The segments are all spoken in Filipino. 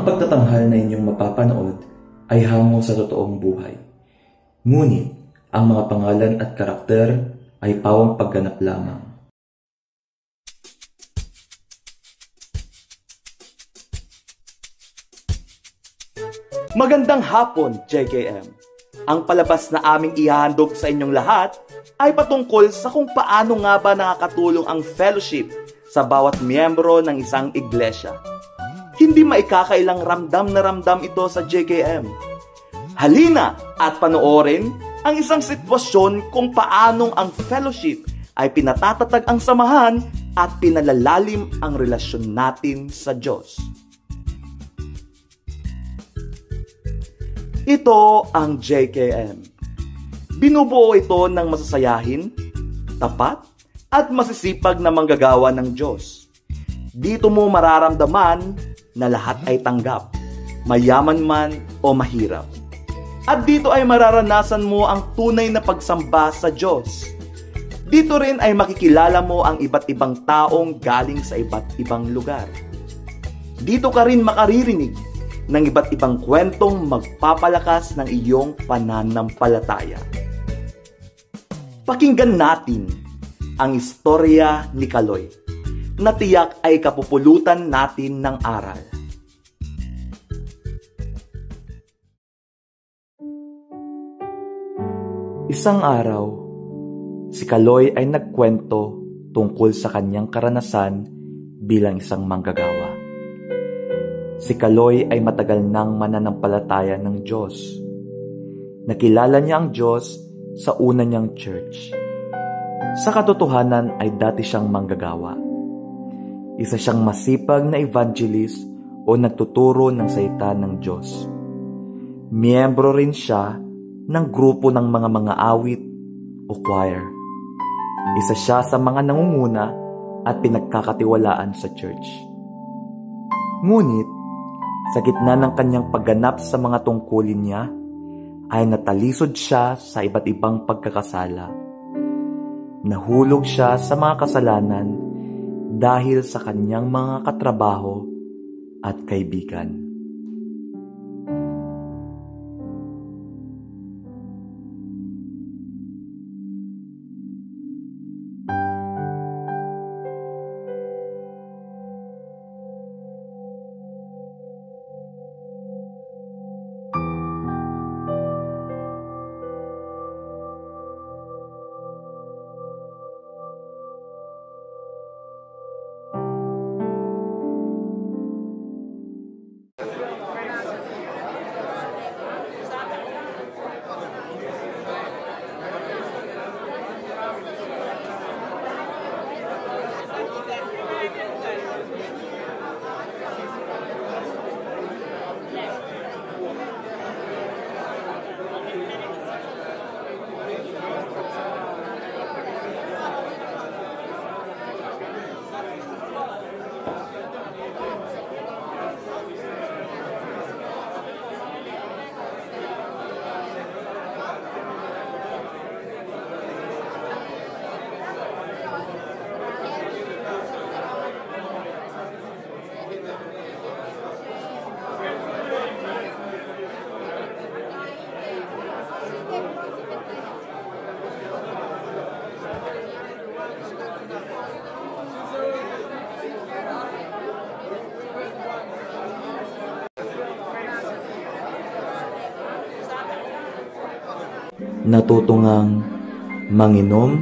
Ang pagtatanghal na inyong mapapanood ay hango sa totoong buhay. Ngunit, ang mga pangalan at karakter ay pawang pagganap lamang. Magandang hapon, JKM. Ang palabas na aming ihahandog sa inyong lahat ay patungkol sa kung paano nga ba nakakatulong ang fellowship sa bawat miyembro ng isang iglesia. Hindi maikakailang ramdam na ramdam ito sa JKM. Halina at panoorin ang isang sitwasyon kung paanong ang fellowship ay pinatatatag ang samahan at pinalalalim ang relasyon natin sa Diyos. Ito ang JKM. Binubuo ito ng masasayahin, tapat, at masisipag na manggagawa ng Diyos. Dito mo mararamdaman na lahat ay tanggap, mayaman man o mahirap. At dito ay mararanasan mo ang tunay na pagsamba sa Diyos. Dito rin ay makikilala mo ang iba't ibang taong galing sa iba't ibang lugar. Dito ka rin makaririnig ng iba't ibang kwentong magpapalakas ng iyong pananampalataya. Pakinggan natin ang istorya ni Kaloy na tiyak ay kapupulutan natin ng aral. Isang araw, si Kaloy ay nagkwento tungkol sa kanyang karanasan bilang isang manggagawa. Si Kaloy ay matagal nang mananampalataya ng Diyos. Nakilala niya ang Diyos sa una niyang church. Sa katotohanan ay dati siyang manggagawa. Isa siyang masipag na evangelist o nagtuturo ng salita ng Diyos. Miyembro rin siya ng grupo ng mga awit o choir. Isa siya sa mga nangunguna at pinagkakatiwalaan sa church. Ngunit, sa gitna ng kanyang pagganap sa mga tungkulin niya, ay natalisod siya sa iba't ibang pagkakasala. Nahulog siya sa mga kasalanan dahil sa kanyang mga katrabaho at kaibigan. Natutungang manginom,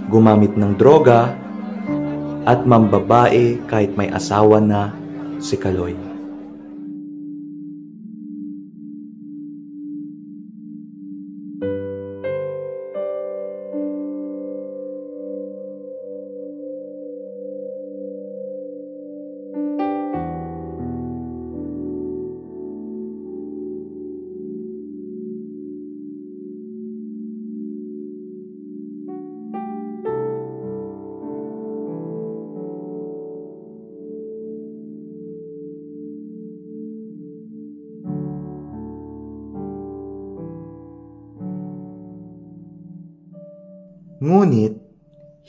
gumamit ng droga, at mambabae kahit may asawa na si Kaloy. Ngunit,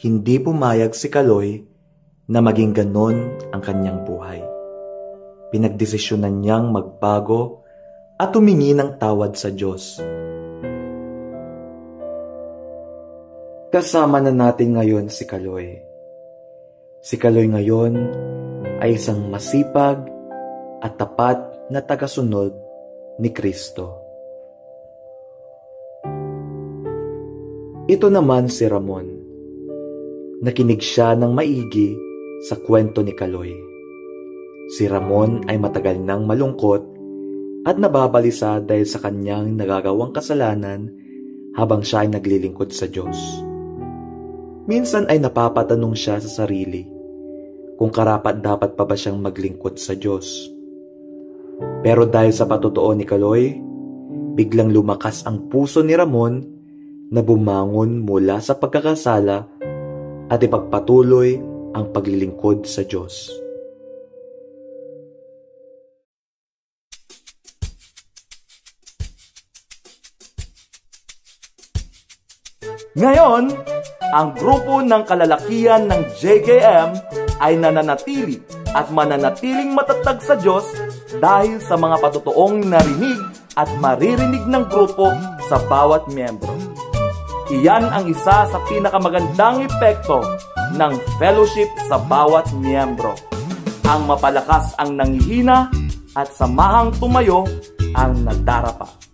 hindi pumayag si Kaloy na maging ganon ang kanyang buhay. pinagdesisyonan niyang magbago at humingi ng tawad sa Diyos. Kasama na natin ngayon si Kaloy. Si Kaloy ngayon ay isang masipag at tapat na tagasunod ni Kristo. Ito naman si Ramon. Nakinig siya ng maigi sa kwento ni Kaloy. Si Ramon ay matagal nang malungkot at nababalisa dahil sa kanyang nagagawang kasalanan habang siya ay naglilingkod sa Diyos. Minsan ay napapatanong siya sa sarili kung karapat-dapat pa ba siyang maglingkod sa Diyos. Pero dahil sa patotoo ni Kaloy, biglang lumakas ang puso ni Ramon na bumangon mula sa pagkakasala at ipagpatuloy ang paglilingkod sa Diyos. Ngayon, ang grupo ng kalalakihan ng JKM ay nananatili at mananatiling matatag sa Diyos dahil sa mga patutuong narinig at maririnig ng grupo sa bawat miyembro. Iyan ang isa sa pinakamagandang epekto ng fellowship sa bawat miyembro. Ang mapalakas ang nanghihina at samahang tumayo ang nadarapa.